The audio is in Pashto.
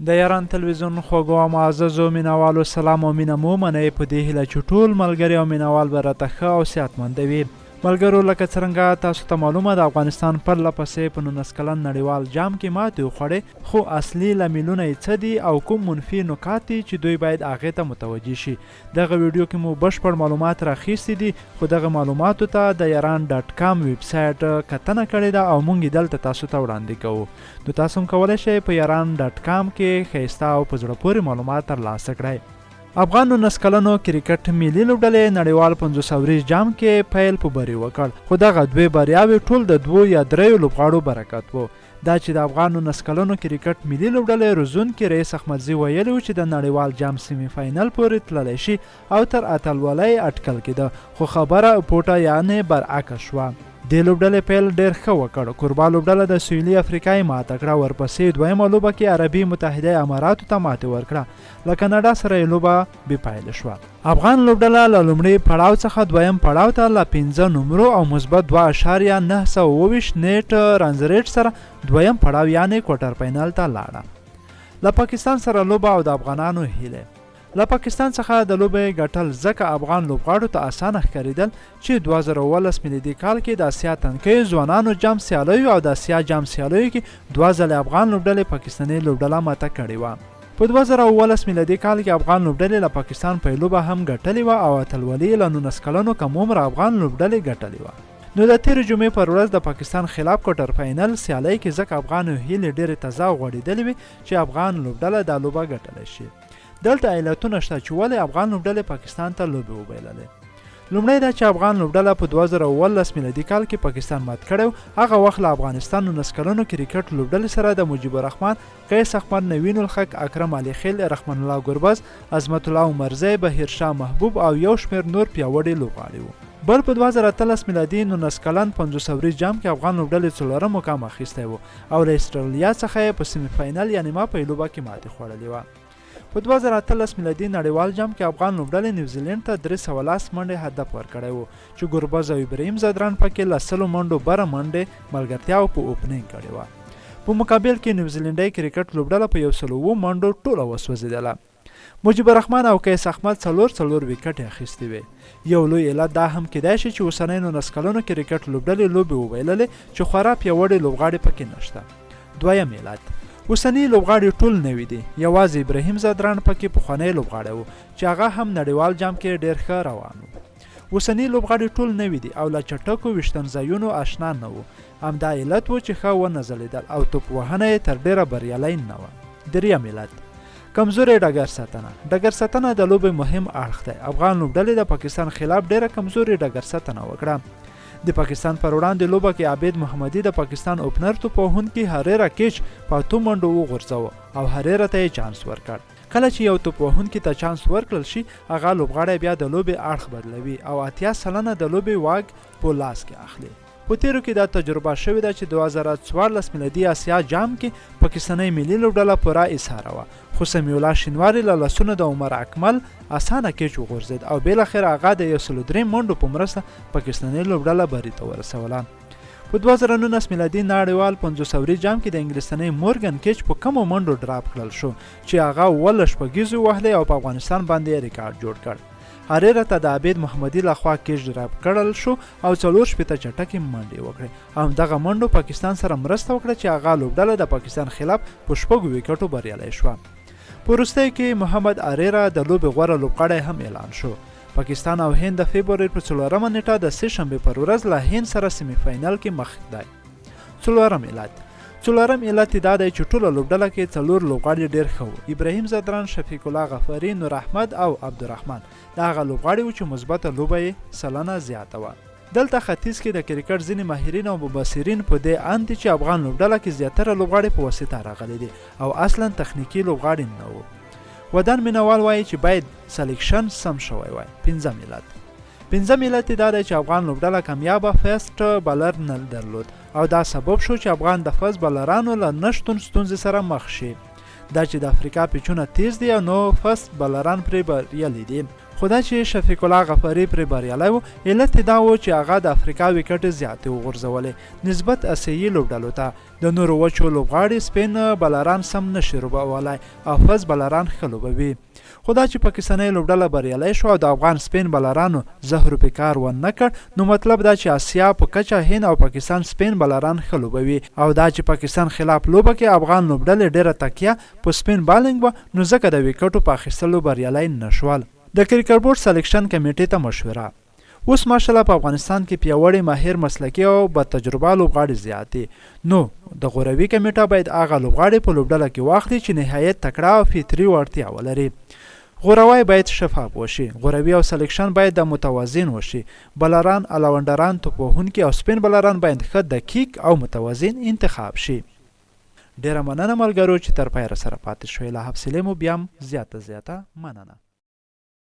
د ایران تلویزیون خوږو او معززو مینوالو سلام او مینه مو منئ په دې هیله چې ټول ملګري او مینوال به راته ښه او صحتمنده وي. ملګرو لکه څرنګه تاسو ته معلومه د افغانستان پرله پسې په 19 کلن نړیوال جام کې ماتې وخوړې، خو اصلي لاملونه یې څه دي او کوم منفي نکات دي چې دوی باید هغې ته متوجه شي. دغه ویډیو کې مو بشپړ معلومات راخیستي دي، خو دغه معلوماتو ته د iran.com ویب سایټ کتنه کړې ده او موږ یې دلته تاسو ته وړاندې کوو. نو تاسو هم کولی شئ په iran.com کې ښایسته او په زړه پورې معلومات ترلاسه کړئ. افغان 19 کلنو کرکټ ملي لوبډلې نړیوال 500 ورځ جام کې پیل په بری وکړ، خو دغه دوی بریاوې ټول د 2 یا 3 لوبغاړو برکت وو. دا چې د افغان 19 کلنو کرکټ ملي لوبډلې روزونکي رئیس احمدزي ویلي و چې د نړیوال جام سیمي فاینل پورې تللی شي او تر اتلولۍ اټکل کېده، خو خبره پورته یعنې برعکس شوه. دې لوبډلې پیل ډېر ښه وکړ. کوربا لوبډله د سویلي افریقا یې ماته کړه، ورپسې دویمه لوبه کې عربي متحده اماراتو ته ماتې ورکړه، له کاناډا سره یې لوبه بېپایله شوه. افغان لوبډله له لومړي پړاو څخه دویم پړاو ته له 5 نمرو او مثبت 2.927 نیټ رنز سره دویم پړاو یعنې کوارټر فاینل ته لاړه. له پاکستان سره لوبه او د افغانانو هیله. له پاکستان څخه د لوبې ګټل ځکه افغان لوبغاړو ته اسانه ښکارېدل چې 2019 میلادي کال کې د اسیا تنکیو ځوانانو جام سیالیو او د اسیا جام سیالیو کې 2 ځلې افغان لوبډلې پاکستاني لوبډله ماته کړې وه. په 2019 میلادي کال کې افغان لوبډلې له پاکستان په لوبه هم ګټلې وه او اتلولي له 19 کلنو کم عمره افغان لوبډلې ګټلې وه. نو د تېرې جمعې پر ورځ د پاکستان خلاف کوارټر فاینل سیالۍ کې ځکه افغانو هیلې ډېرې تازه او غوړېدلې وې چې افغان لوبډله دا لوبه ګټلی شي. دلته علتونه شته چې ولې افغان لوبډلې پاکستان ته لوبې وبایللې. لومړی دا چې افغان لوبډله په 2019 میلادي کال کې پاکستان مات کړی، هغه وخت له افغانستان 19 کلنو کرکټ لوبډلې سره د مجيب الرحمن، قیس احمد، نوین الحق، اکرم علي خیل، رحمان الله ګربز، عظمت الله عمرزی، بهیر شاه محبوب او یو شمېر نور پیاوړي لوبغاړي وو. بل په 2013 میلادي 19 کلن 500 ورځ جام کې افغان لوبډلې څلورم مقام اخیستی و او له استرالیا څخه یې په سیمي فاینل یعنې ما په لوبه کې ماتې خوړلې وه. په 2013 میلادي نړیوال جام کې افغان لوبډلې نیوزیلینډ ته 310 منډې هدف ورکړی و چې ګربز او ابراهیم زدران پکې له 100 منډو بره منډې ملګرتیا په اوپننګ کړې وه. په مقابل کې نیوزیلینډي کرکټ لوبډله په 107 منډو ټوله وسوځېدله. مجيب الرحمن او قیس احمد څلور ویکټې اخیستې وې. یو لوی علت دا هم کیدای شي چې اوسنۍ 19 کلنو کرکټ لوبډلې لوبې وبایللې چې خورا پیاوړي لوبغاړي پکې نشته. دویم علت، اوسني لوبغاړي ټول نوي دي، یوازې ابراهیم زدران پکې پخوانی لوبغاړی و چې هغه هم نړیوال جام کې ډېر ښه روان و. اوسني لوبغاړي ټول نوي دي او له چټکو ویشتنځایونو اشنا نه وو. همدا علت و چې ښه ونه ځلېدل او توپ وهنه یې تر ډېره بریالی نه وه. دریم علت، کمزورې ډګر ساتنه. ډګر ساتنه د لوبې مهم اړخ دی. افغان لوبډلې د پاکستان خلاف ډېره کمزورې ډګر ساتنه وکړه. د پاکستان پر وړاندې لوبه کې عابد محمدي د پاکستان اوپنر توپ وهونکي هریرا کیچ په 8 منډو وغورځاوه او هریرا ته یې چانس ورکړ. کله چې یو توپ وهونکي ته چانس ورکړل شي، هغه لوبغاړی بیا د لوبې اړخ بدلوي او 80% د لوبې واګ په لاس کې اخلي. په تیرو کې دا تجربه شوې ده چې 2014 میلادي اسیا جام کې پاکستاني ملي لوبډله پوره ایساره وه، خو سمیع الله شینواري له لاسونو د عمر اکمل اسانه کیچ وغورځېد او بالاخره هغه د 103 منډو په مرسته پاکستاني لوبډله بري ته ورسوله. په 2019 میلادي نړیوال 500 ورځ جام کې د انګلیستاني مورګن کیچ په کمو منډو ډراپ کړل شو چې هغه 18 شپږیزې وهلې او په افغانستان باندې ریکارډ جوړ کړ. هریرا ته د عابد محمدي لخوا کیچ ډراپ کړل شو او 4 شپېته چټکې منډې وکړې. همدغه منډو پاکستان سره مرسته وکړه چې هغه لوبډله د پاکستان خلاف په 6 ویکټو بریالی شوه. په وروستیو کې محمد هریرا د لوبې غوره لوبغاړی هم اعلان شو. پاکستان او هند د فبروري په 4مه نیټه د سه شنبې پر ورځ له هند سره سیمي فاینل کې مخ دی. څلورم علت دا دی چې ټوله لوبډله کې 4 لوبغاړي ډېر ښه وو. ابراهیم زدران، شفیق الله غفاري، نور احمد او عبدالرحمن د هغه لوبغاړي وو چې مثبته لوبه یې سلنه زیاته وه. دلته ختیځ کې د کرکټ ځینې ماهرین او مبصرین په دې اند دي چې افغان لوبډله کې زیاتره لوبغاړي په واسطه راغلي دي او اصلا تخنیکي لوبغاړي نه وو. ودان مینوال وایي چې باید سلیکشن سم شوی وای. پنځم علت دا دی چې افغان لوبډله کامیابه فیسټ بالر نه درلود او دا سبب شو چې افغان د فاست بالرانو له نشتون ستونزې سره مخ شي. دا چې د افریقا پیچونه تیز دي او نو فاست بالران پرې بریالي دي، خو دا چې شفیق الله غفاري پرې بریالی و علت یې دا و چې هغه د افریقا وکټې زیاتې وغورځولې نسبت اسیایي لوبډلو ته د نورو وچو لوبغاړي سپین بالران سم نشي لوبولی او فز بالران ښه لوبوي خو دا چې پاکستاني لوبډله بریالی شو او د افغان سپین بالرانو زهر په کار ونه کړ نو مطلب دا چې اسیا په کچه هند او پاکستان سپین بالران ښه لوبوي او دا چې پاکستان خلاف لوبه کې افغان لوبډلې ډیره تکیه په سپین بالینګ و نو ځکه د وکټو په اخیستلو بریالی نشول د کرکټ بورډ سلیکشن کمیټې ته مشوره اوس ماشاءالله په افغانستان کې پیاوړي ماهر مسلکي او با تجربه لوبغاړي زیات دي نو د غوروي کمیټه باید هغه لوبغاړي په لوبډله کې واخلي چې نهایت تکړه او فطري وړتیا ولري غوروی باید شفاف وشي غوروي او سلیکشن باید د متوازن وشي بلران الاونډران توپوهونکي او سپین بلران باید ښه دقیق او متوازن انتخاب شي ډیره مننه ملګرو چې تر پایه سره پاتې شوئ له حوصلې مو بیا هم زیاته مننه